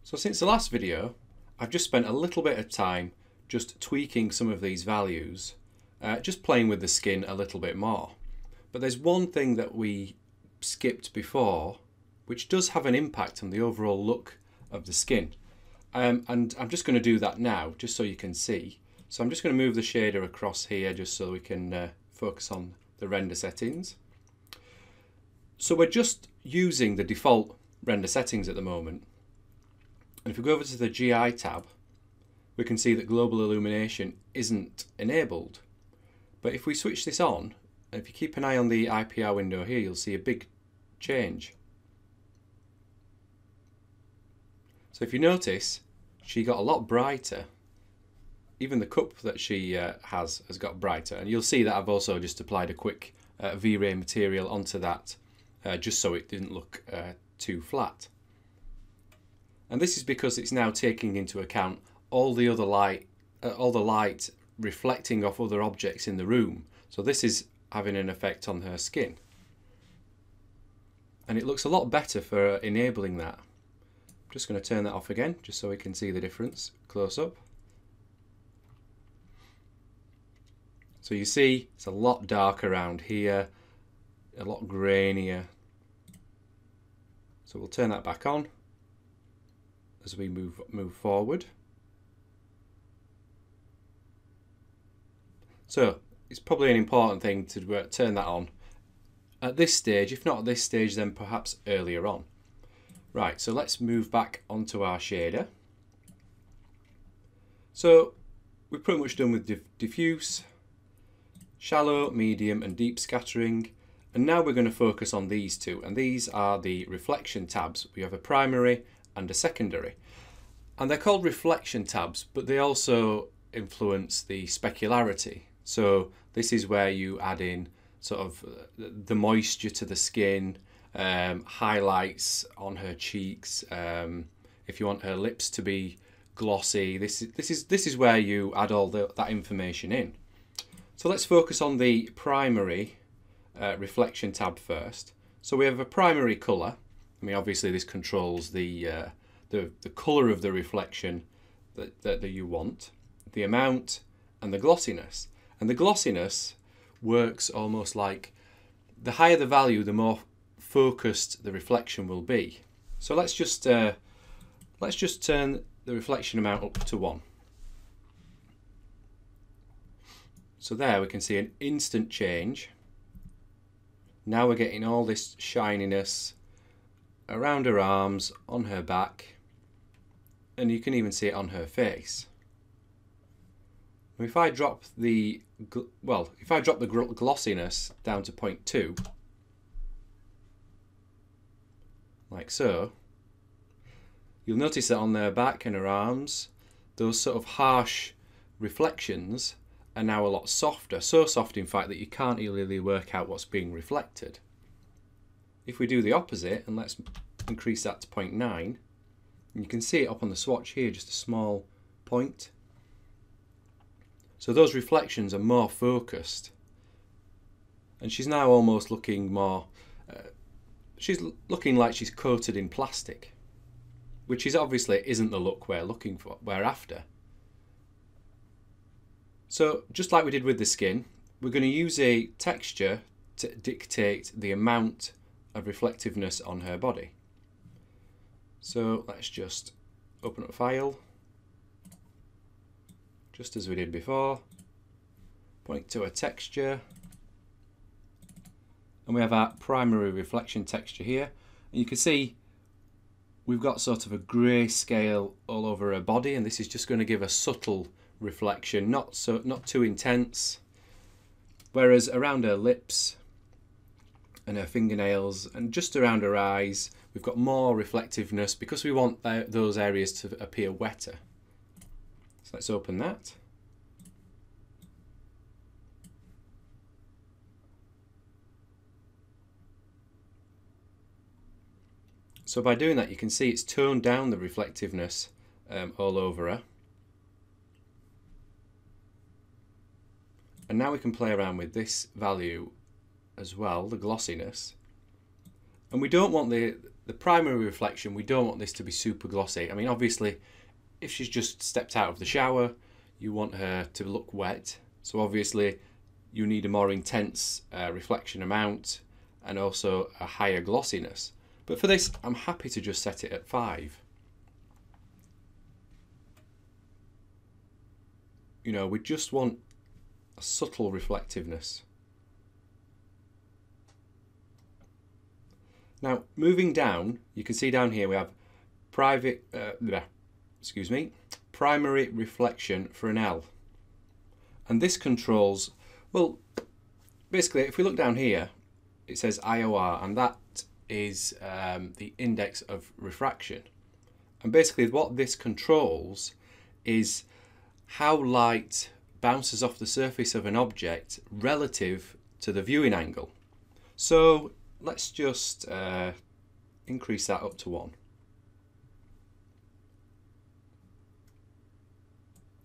So since the last video, I've just spent a little bit of time just tweaking some of these values, just playing with the skin a little bit more. But there's one thing that we skipped before, which does have an impact on the overall look of the skin. And I'm just going to do that now, just so you can see. So I'm just going to move the shader across here, just so we can focus on the render settings. So we're just using the default render settings at the moment. And if we go over to the GI tab, we can see that global illumination isn't enabled. But if we switch this on, and if you keep an eye on the IPR window here, you'll see a big change. So if you notice, she got a lot brighter. Even the cup that she has got brighter. And you'll see that I've also just applied a quick V-Ray material onto that, just so it didn't look too flat. And this is because it's now taking into account all the other light, all the light reflecting off other objects in the room. So this is having an effect on her skin. And it looks a lot better for enabling that. I'm just going to turn that off again, just so we can see the difference close up. So you see it's a lot darker around here, a lot grainier. So we'll turn that back on as we move forward. So it's probably an important thing to turn that on at this stage. If not at this stage, then perhaps earlier on. Right, so let's move back onto our shader. So we're pretty much done with diffuse, shallow, medium and deep scattering. And now we're going to focus on these two, and these are the reflection tabs. We have a primary and a secondary. And they're called reflection tabs, but they also influence the specularity. So this is where you add in sort of the moisture to the skin, highlights on her cheeks. If you want her lips to be glossy, this is where you add all that information in. So let's focus on the primary reflection tab first. So we have a primary color. I mean, obviously this controls the color of the reflection that you want, the amount, and the glossiness. And the glossiness works almost like the higher the value, the more focused the reflection will be. So let's just turn the reflection amount up to 1. So there we can see an instant change. Now we're getting all this shininess around her arms, on her back, and you can even see it on her face. If I drop the glossiness down to 0.2, like so, you'll notice that on her back and her arms, those sort of harsh reflections are now a lot softer. So soft, in fact, that you can't really work out what's being reflected. If we do the opposite, and let's increase that to 0.9, you can see it up on the swatch here, just a small point. So those reflections are more focused. And she's now almost looking more, she's looking like she's coated in plastic, which is obviously isn't the look we're after. So just like we did with the skin, we're going to use a texture to dictate the amount of reflectiveness on her body. So let's just open up a file, just as we did before, point to a texture, and we have our primary reflection texture here. And you can see we've got sort of a grey scale all over her body, and this is just going to give a subtle reflection, not too intense. Whereas around her lips and her fingernails and just around her eyes, we've got more reflectiveness because we want those areas to appear wetter. So let's open that. So by doing that, you can see it's toned down the reflectiveness all over her. And now we can play around with this value as well, the glossiness. And we don't want the primary reflection, we don't want this to be super glossy. I mean, obviously, if she's just stepped out of the shower, you want her to look wet. So obviously, you need a more intense reflection amount and also a higher glossiness. But for this, I'm happy to just set it at 5. You know, we just want a subtle reflectiveness. Now, moving down, you can see down here we have primary reflection for an L. And this controls, well, basically, if we look down here, it says IOR, and that is the index of refraction. And basically what this controls is how light bounces off the surface of an object relative to the viewing angle. So let's just increase that up to 1.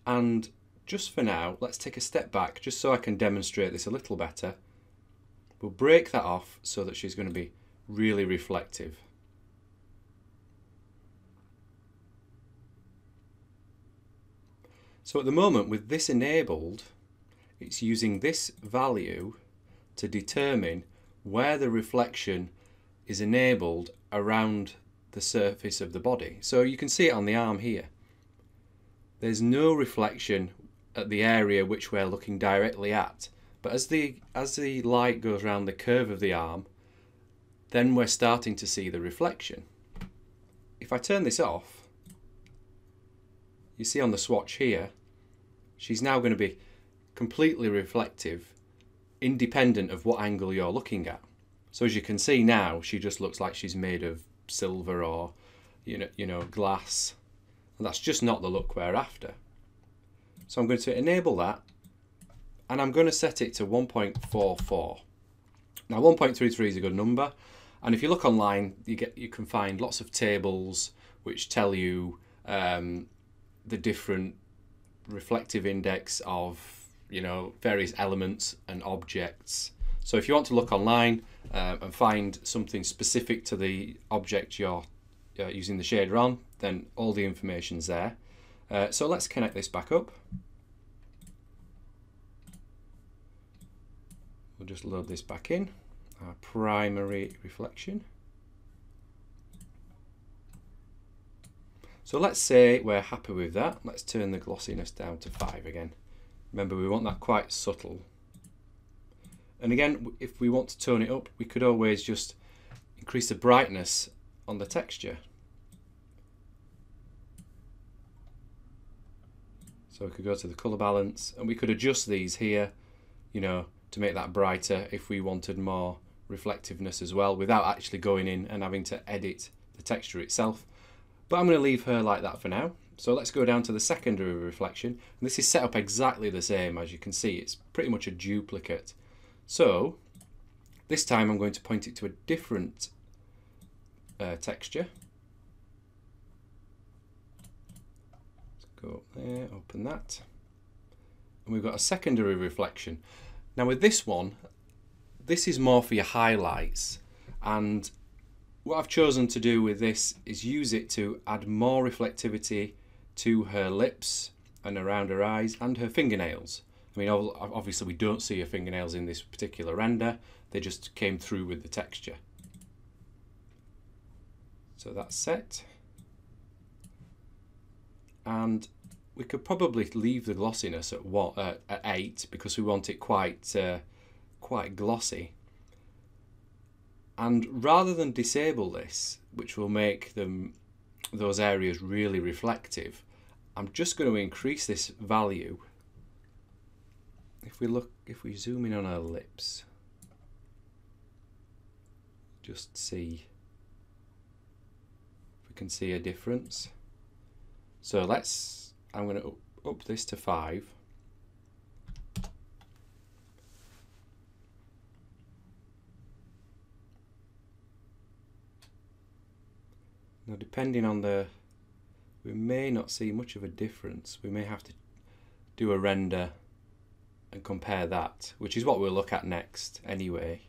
And just for now, let's take a step back just so I can demonstrate this a little better. We'll break that off so that she's going to be really reflective. So at the moment, with this enabled, it's using this value to determine where the reflection is enabled around the surface of the body. So you can see it on the arm here. There's no reflection at the area which we're looking directly at. But as the light goes around the curve of the arm, then we're starting to see the reflection. If I turn this off, you see on the swatch here, she's now going to be completely reflective, independent of what angle you're looking at. So as you can see now, she just looks like she's made of silver or you know glass, and that's just not the look we're after. So I'm going to enable that, and I'm going to set it to 1.44. Now 1.33 is a good number, and if you look online, you can find lots of tables which tell you the different reflective index of various elements and objects. So if you want to look online and find something specific to the object you're using the shader on, then all the information's there. So let's connect this back up. We'll just load this back in, our primary reflection. So let's say we're happy with that. Let's turn the glossiness down to 5 again. Remember, we want that quite subtle. And again, if we want to tone it up, we could always just increase the brightness on the texture. So we could go to the color balance, and we could adjust these here, to make that brighter if we wanted more reflectiveness as well, without actually going in and having to edit the texture itself. But I'm going to leave her like that for now. So let's go down to the secondary reflection. And this is set up exactly the same. As you can see, it's pretty much a duplicate. So this time I'm going to point it to a different texture. Let's go up there, open that. And we've got a secondary reflection. Now with this one, this is more for your highlights. And what I've chosen to do with this is use it to add more reflectivity to her lips and around her eyes and her fingernails. I mean, obviously we don't see her fingernails in this particular render, they just came through with the texture. So that's set. And we could probably leave the glossiness at 8 because we want it quite glossy. And rather than disable this, which will make those areas really reflective, I'm just going to increase this value. If we zoom in on her lips, just see if we can see a difference. So I'm going to up this to 5. Now depending on we may not see much of a difference. We may have to do a render and compare that, which is what we'll look at next anyway.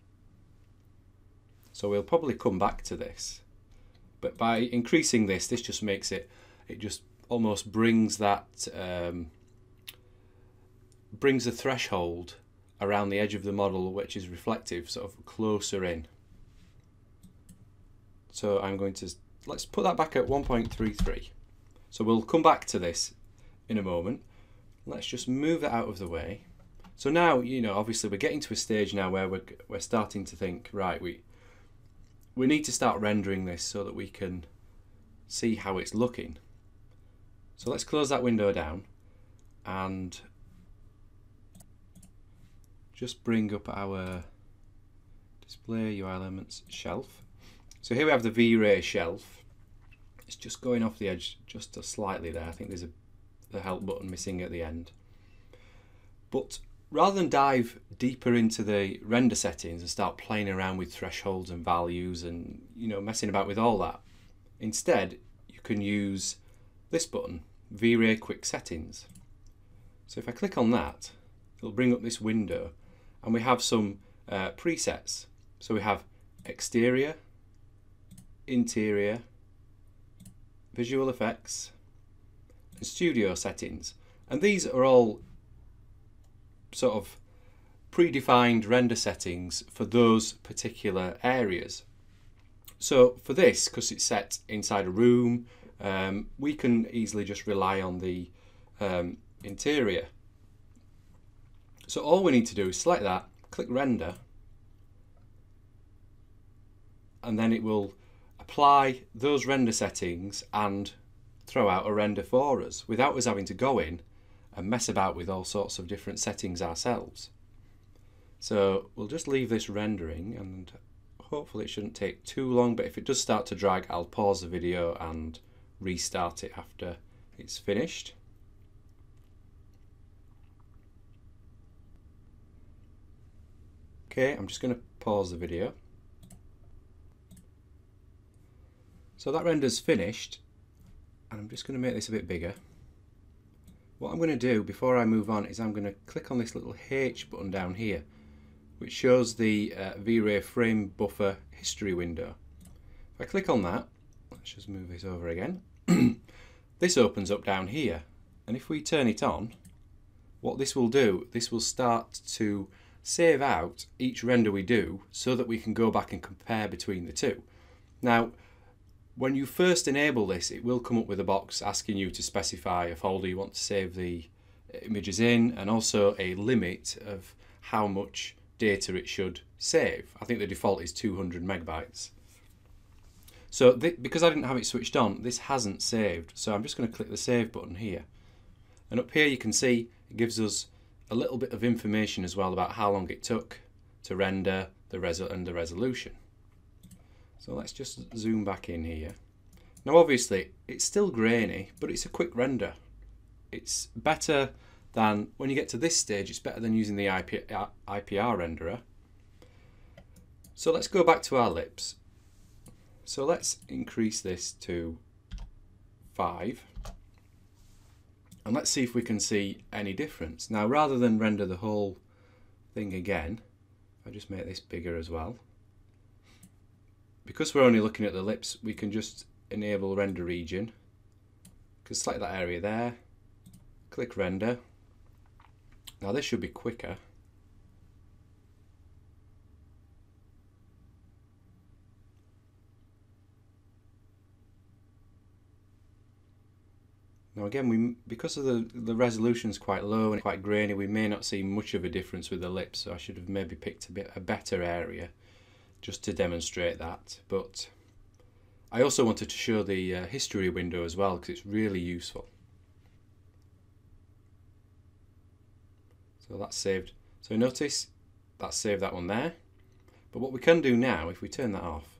So we'll probably come back to this. But by increasing this just makes it just almost brings that brings the threshold around the edge of the model, which is reflective, sort of closer in. So I'm going to, let's put that back at 1.33. So we'll come back to this in a moment. Let's just move it out of the way. So now, you know, obviously we're getting to a stage now where we're starting to think, right, we need to start rendering this so that we can see how it's looking. So let's close that window down and just bring up our display UI elements shelf. So here we have the V-Ray shelf. It's just going off the edge just slightly there. I think there's the help button missing at the end. But rather than dive deeper into the render settings and start playing around with thresholds and values and, you know, messing about with all that, instead you can use this button, V-Ray Quick Settings. So if I click on that, it'll bring up this window, and we have some presets. So we have exterior, interior, visual effects, and studio settings. And these are all sort of predefined render settings for those particular areas. So for this, because it's set inside a room, we can easily just rely on the interior. So all we need to do is select that, click render, and then it will apply those render settings and throw out a render for us without us having to go in and mess about with all sorts of different settings ourselves. So we'll just leave this rendering, and hopefully it shouldn't take too long, but if it does start to drag, I'll pause the video and restart it after it's finished. Okay, I'm just going to pause the video. So that render's finished, and I'm just going to make this a bit bigger. What I'm going to do before I move on is I'm going to click on this little H button down here, which shows the V-Ray frame buffer history window. If I click on that, let's just move this over again. This opens up down here, and if we turn it on, what this will do, this will start to save out each render we do so that we can go back and compare between the two. Now, when you first enable this, it will come up with a box asking you to specify a folder you want to save the images in, and also a limit of how much data it should save. I think the default is 200 megabytes. So because I didn't have it switched on, this hasn't saved. So I'm just going to click the save button here. And up here you can see it gives us a little bit of information as well about how long it took to render the resolution. So let's just zoom back in here. Now obviously it's still grainy, but it's a quick render. It's better than, when you get to this stage, it's better than using the IPR renderer. So let's go back to our lips. So let's increase this to 5. And let's see if we can see any difference. Now, rather than render the whole thing again, I just make this bigger as well. Because we're only looking at the lips, we can just enable render region. Just select that area there, click render. Now this should be quicker. Now again, because of the resolution's quite low and quite grainy, we may not see much of a difference with the lips, so I should have maybe picked a better area just to demonstrate that. But I also wanted to show the history window as well, because it's really useful. So that's saved. So notice that's saved that one there. But what we can do now, if we turn that off,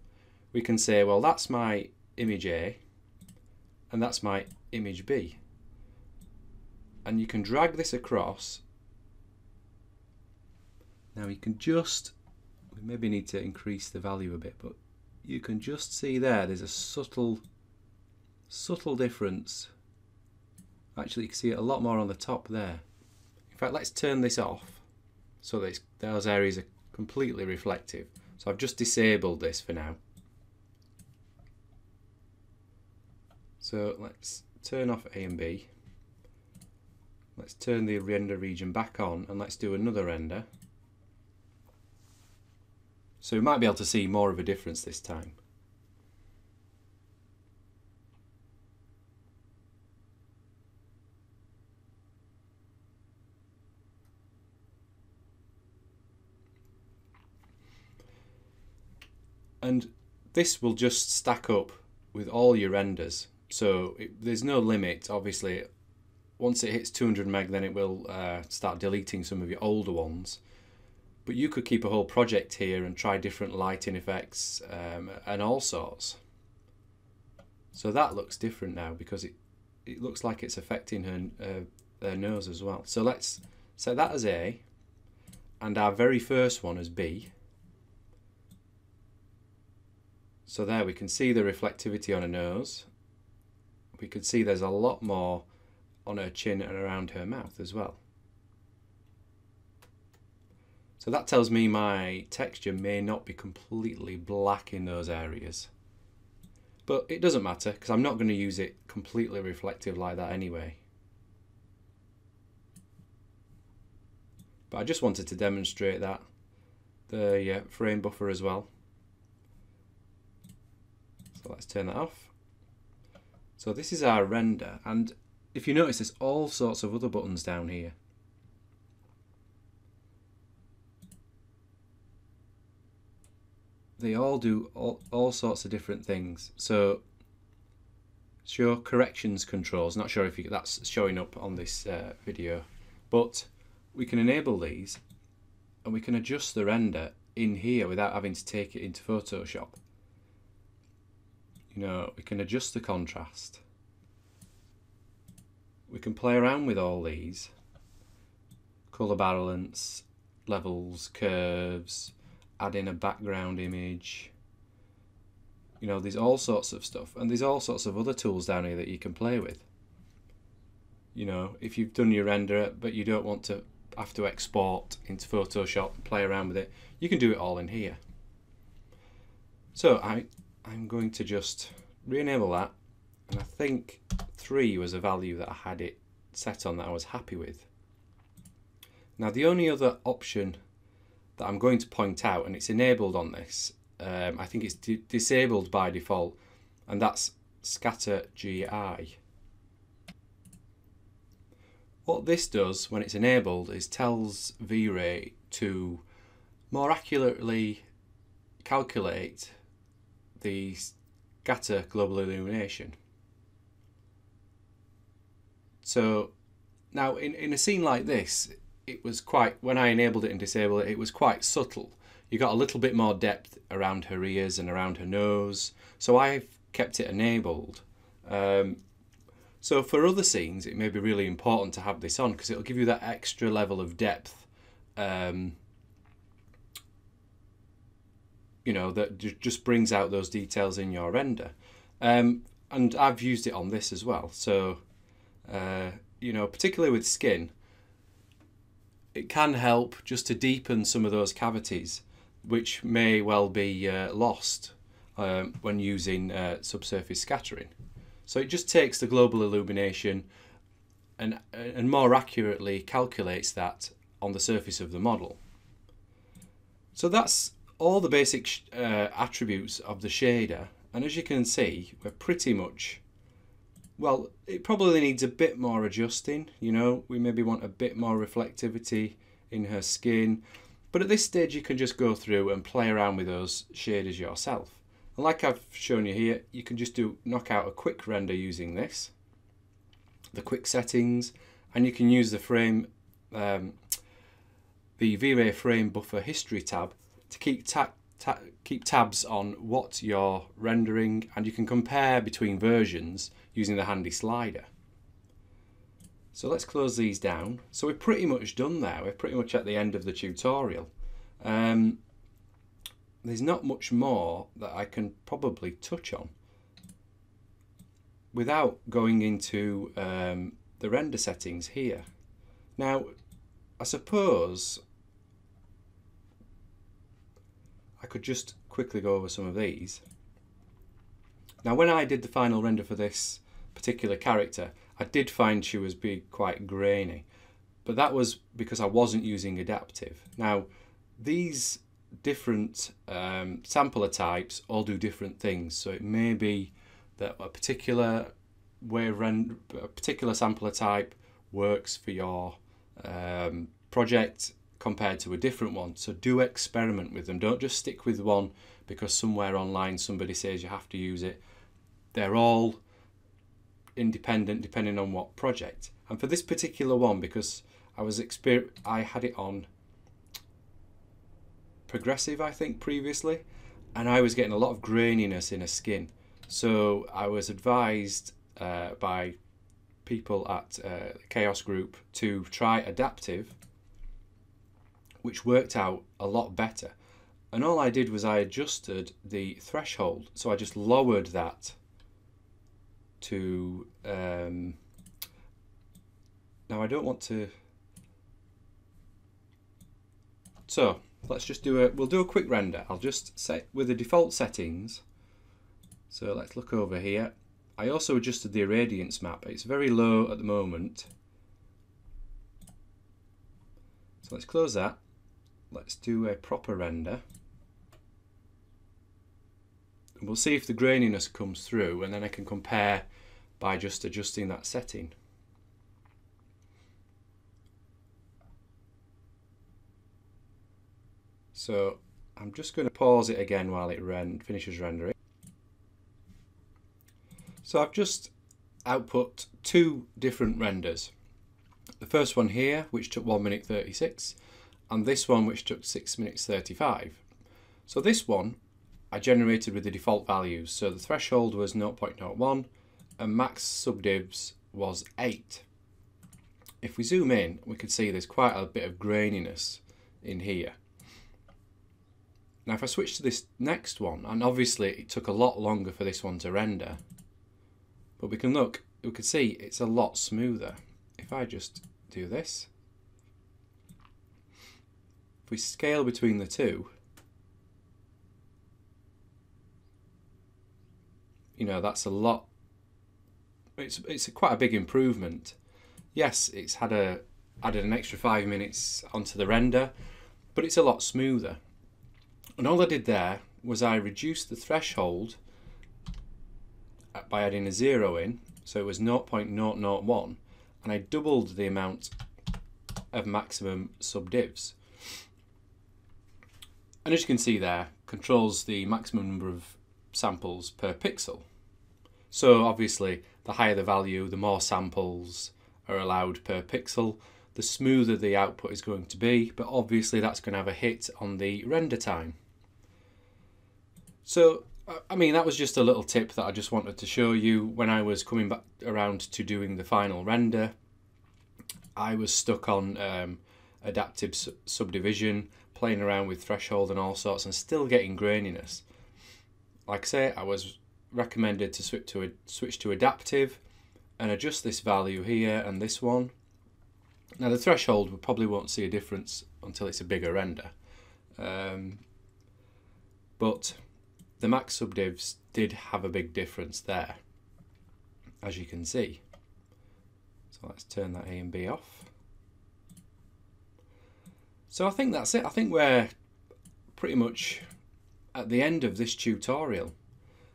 we can say, well, that's my image A and that's my image B. And you can drag this across. Now you can just, we maybe need to increase the value a bit, but you can just see there's a subtle difference. Actually, you can see it a lot more on the top there. In fact, let's turn this off so that those areas are completely reflective. So I've just disabled this for now. So let's turn off A and B. Let's turn the render region back on and let's do another render. So we might be able to see more of a difference this time. And this will just stack up with all your renders. So there's no limit, obviously. Once it hits 200 meg, then it will start deleting some of your older ones. But you could keep a whole project here and try different lighting effects and all sorts. So that looks different now because it looks like it's affecting her nose as well. So let's set that as A and our very first one as B. So there we can see the reflectivity on her nose. We can see there's a lot more on her chin and around her mouth as well. So that tells me my texture may not be completely black in those areas. But it doesn't matter because I'm not going to use it completely reflective like that anyway. But I just wanted to demonstrate that. The frame buffer as well. So let's turn that off. So this is our render, and if you notice there's all sorts of other buttons down here. They all do all sorts of different things. So show corrections controls, not sure if that's showing up on this video, but we can enable these and we can adjust the render in here without having to take it into Photoshop. You know, we can adjust the contrast. We can play around with all these. Colour balance, levels, curves, add in a background image. You know, there's all sorts of stuff. And there's all sorts of other tools down here that you can play with. You know, if you've done your render but you don't want to have to export into Photoshop and play around with it, you can do it all in here. So I'm going to just re-enable that, and I think 3 was a value that I had it set on that I was happy with. Now the only other option that I'm going to point out, and it's enabled on this, I think it's disabled by default, and that's Scatter GI. What this does when it's enabled is tells V-Ray to more accurately calculate the scatter global illumination. So now in a scene like this, it was quite, when I enabled it and disabled it, it was quite subtle. You got a little bit more depth around her ears and around her nose. So I've kept it enabled. So for other scenes, it may be really important to have this on because it'll give you that extra level of depth. You know, that just brings out those details in your render. And I've used it on this as well. So, you know, particularly with skin, it can help just to deepen some of those cavities, which may well be lost when using subsurface scattering. So it just takes the global illumination and more accurately calculates that on the surface of the model. So that's all the basic attributes of the shader, and as you can see, we're pretty much, well, it probably needs a bit more adjusting. You know, we maybe want a bit more reflectivity in her skin, but at this stage you can just go through and play around with those shaders yourself. And like I've shown you here, you can just knock out a quick render using this, the quick settings, and you can use the frame, the V-Ray frame buffer history tab to keep tabs on what you're rendering, and you can compare between versions using the handy slider. So let's close these down. So we're pretty much done there. We're pretty much at the end of the tutorial. There's not much more that I can probably touch on without going into the render settings here. Now, I suppose I could just quickly go over some of these. Now, when I did the final render for this, particular character, I did find she was being quite grainy, but that was because I wasn't using adaptive. Now, these different sampler types all do different things, so it may be that a particular a particular sampler type works for your project compared to a different one. So do experiment with them. Don't just stick with one because somewhere online somebody says you have to use it. They're all independent depending on what project. And for this particular one, because I had it on progressive, I think, previously, and I was getting a lot of graininess in her skin. So I was advised by people at the Chaos group to try adaptive, which worked out a lot better. And all I did was I adjusted the threshold, so I just lowered that to now I don't want to, so let's just we'll do a quick render. I'll just set with the default settings. So let's look over here. I also adjusted the irradiance map. It's very low at the moment. So let's close that. Let's do a proper render. And we'll see if the graininess comes through, and then I can compare by just adjusting that setting. So I'm just going to pause it again while it finishes rendering. So I've just output two different renders. The first one here, which took 1 minute 36, and this one which took 6 minutes 35. So this one I generated with the default values. So the threshold was 0.01 and max subdivs was 8. If we zoom in, we can see there's quite a bit of graininess in here. Now if I switch to this next one, and obviously it took a lot longer for this one to render, but we can see it's a lot smoother. If I just do this, if we scale between the two, you know, that's a lot. It's quite a big improvement. Yes, it's added an extra 5 minutes onto the render, but it's a lot smoother. And all I did there was I reduced the threshold by adding a 0 in, so it was 0.001, and I doubled the amount of maximum subdivs. And as you can see there, controls the maximum number of samples per pixel. So obviously the higher the value, the more samples are allowed per pixel, the smoother the output is going to be, but obviously that's going to have a hit on the render time. So I mean, that was just a little tip that I just wanted to show you. When I was coming back around to doing the final render, I was stuck on adaptive subdivision, playing around with threshold and all sorts, and still getting graininess. Like I say, I was recommended to switch to adaptive and adjust this value here and this one. Now the threshold, we probably won't see a difference until it's a bigger render, but the max subdivs did have a big difference there, as you can see. So let's turn that A and B off. So I think that's it. I think we're pretty much at the end of this tutorial.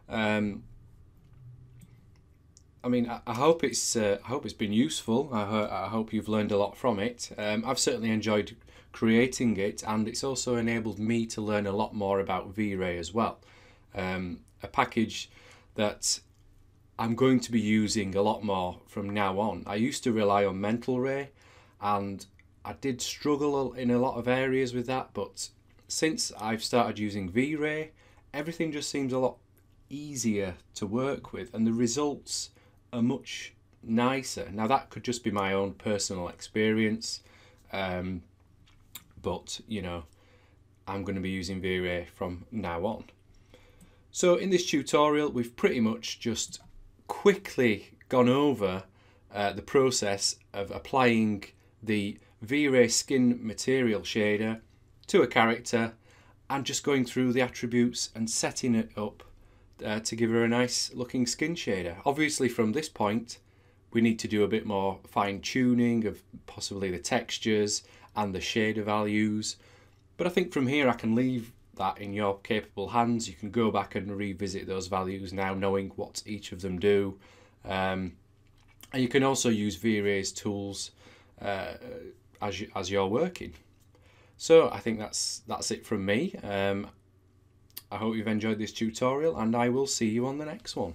I mean, I hope it's been useful. I hope you've learned a lot from it. I've certainly enjoyed creating it, and it's also enabled me to learn a lot more about V-Ray as well. A package that I'm going to be using a lot more from now on. I used to rely on Mental Ray, and I did struggle in a lot of areas with that, but since I've started using V-Ray, everything just seems a lot easier to work with, and the results are much nicer. Now that could just be my own personal experience, but you know, I'm going to be using V-Ray from now on. So in this tutorial, we've pretty much just quickly gone over the process of applying the V-Ray skin material shader to a character and just going through the attributes and setting it up to give her a nice looking skin shader. Obviously from this point we need to do a bit more fine tuning of possibly the textures and the shader values, but I think from here I can leave that in your capable hands. You can go back and revisit those values now, knowing what each of them do, and you can also use V-Ray's tools as you're working. So I think that's it from me. I hope you've enjoyed this tutorial, and I will see you on the next one.